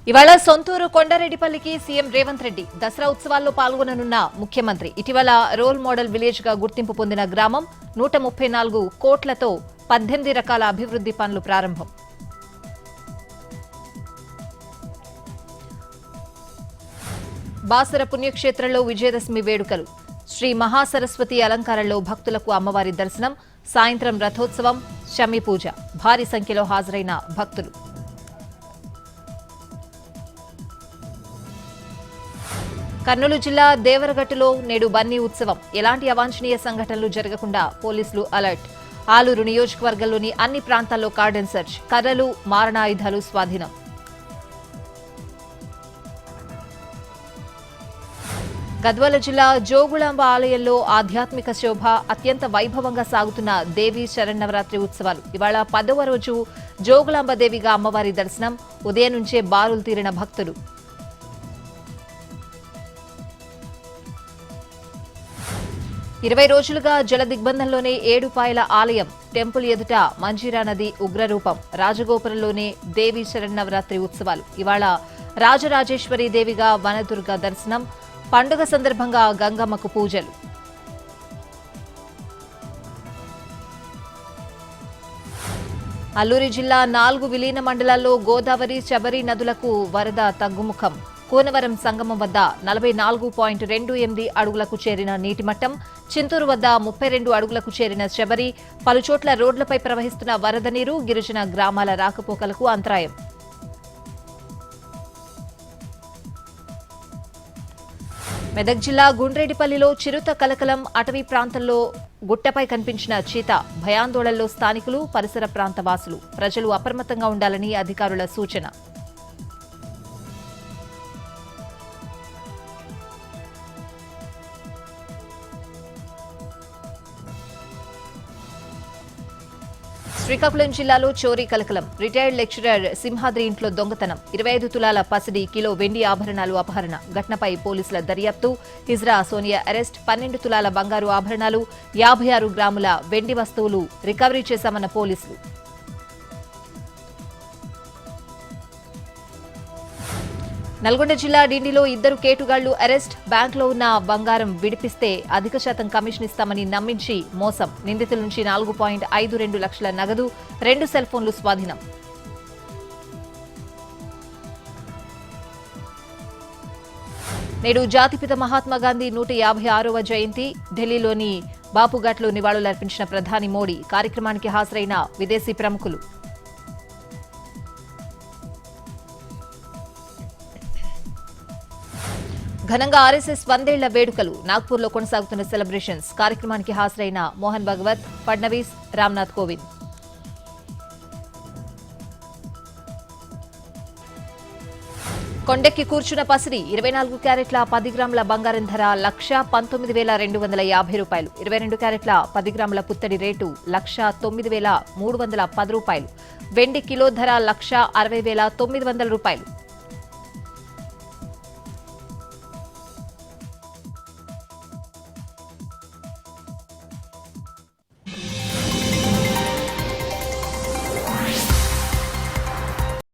ఇవాళ సొంతూరు కొండారెడ్డిపల్లికి సీఎం రేవంత్ రెడ్డి దసరా ఉత్సవాల్లో పాల్గొననున్న ముఖ్యమంత్రి. ఇటీవల రోల్ మోడల్ విలేజ్ గా గుర్తింపు పొందిన గ్రామం 134 కోట్లతో 18 రకాల అభివృద్ధి పనులు ప్రారంభం. బాసర పుణ్యక్షేత్రంలో విజయదశమి వేడుకలు. శ్రీ మహాసరస్వతి అలంకారంలో భక్తులకు అమ్మవారి దర్శనం. సాయంత్రం రథోత్సవం, శమి పూజ. భారీ సంఖ్యలో హాజరైన భక్తులు. కర్నూలు జిల్లా దేవరగట్టులో నేడు బన్నీ ఉత్సవం. ఎలాంటి అవాంఛనీయ సంఘటనలు జరగకుండా పోలీసులు అలర్ట్. ఆలూరు నియోజకవర్గంలోని అన్ని ప్రాంతాల్లో కార్డన్ సెర్చ్. కర్రలు, మారణాయుధాలు స్వాధీనం. గద్వాల జిల్లా జోగులాంబ ఆలయంలో ఆధ్యాత్మిక శోభ. అత్యంత వైభవంగా సాగుతున్న దేవీ శరన్నవరాత్రి ఉత్సవాలు. ఇవాళ 10వ రోజు జోగులాంబ దేవిగా అమ్మవారి దర్శనం. ఉదయం నుంచే బారులు తీరిన భక్తులు. 20 రోజులుగా జల దిగ్బంధంలోనే ఏడుపాయల ఆలయం. టెంపుల్ ఎదుట మంజీరా నది ఉగ్రరూపం. రాజగోపురంలోనే దేవీ శరన్నవరాత్రి ఉత్సవాలు. ఇవాళ రాజరాజేశ్వరి దేవిగా వనదుర్గ దర్శనం. పండుగ సందర్భంగా గంగమ్మకు పూజలు. అల్లూరి జిల్లా 4 విలీన మండలాల్లో గోదావరి, శబరి నదులకు వరద తగ్గుముఖం. కూనవరం సంగమం వద్ద 44.28 అడుగులకు చేరిన నీటి మట్టం. చింతూరు వద్ద 32 అడుగులకు చేరిన శబరి. పలుచోట్ల రోడ్లపై ప్రవహిస్తున్న వరద నీరు గిరిజన గ్రామాల రాకపోకలకు అంతరాయం. మెదక్ జిల్లా గుండ్రేడిపల్లిలో చిరుత కలకలం. అటవీ ప్రాంతంలో గుట్టపై కనిపించిన చీత. భయాందోళనలో స్థానికులు, పరిసర ప్రాంత వాసులు. ప్రజలు అప్రమత్తంగా ఉండాలని అధికారుల సూచన. శ్రీకాకుళం జిల్లాలో చోరీ కలకలం. రిటైర్డ్ లెక్చరర్ సింహాద్రి ఇంట్లో దొంగతనం. 25 తులాల పసిడి, కిలో వెండి ఆభరణాలు అపహరణ. ఘటనపై పోలీసుల దర్యాప్తు. హిజ్రా సోనియా అరెస్ట్. 12 తులాల బంగారు ఆభరణాలు, 56 గ్రాముల వెండి వస్తువులు రికవరీ చేశామన్న పోలీసులు. నల్గొండ జిల్లా డిండిలో 2 కేటుగాళ్లు అరెస్ట్. బ్యాంకులో ఉన్న బంగారం విడిపిస్తే అధిక శాతం కమిషన్ ఇస్తామని నమ్మించి మోసం. నిందితుల నుంచి 4.52 లక్షల నగదు, 2 సెల్ ఫోన్లు స్వాధీనం. నేడు జాతిపిత మహాత్మాగాంధీ 156వ జయంతి. ఢిల్లీలోని బాపుఘాట్లో నివాళులర్పించిన ప్రధాని మోడీ. కార్యక్రమానికి హాజరైన విదేశీ ప్రముఖులు. ఘనంగా ఆర్ఎస్ఎస్ 100ఏళ్ల వేడుకలు. నాగ్పూర్లో కొనసాగుతున్న సెలబ్రేషన్స్. కార్యక్రమానికి హాజరైన మోహన్ భగవత్, ఫడ్నవీస్, రామ్నాథ్ కోవింద్. కొండెక్కి కూర్చున్న పసిడి. 24 క్యారెట్ల 10 గ్రాముల బంగారం ధర 1,19,250 రూపాయలు. 22 క్యారెట్ల 10 గ్రాముల పుత్తడి రేటు 1,09,310 రూపాయలు. వెండి కిలో ధర 1,60,900 రూపాయలు.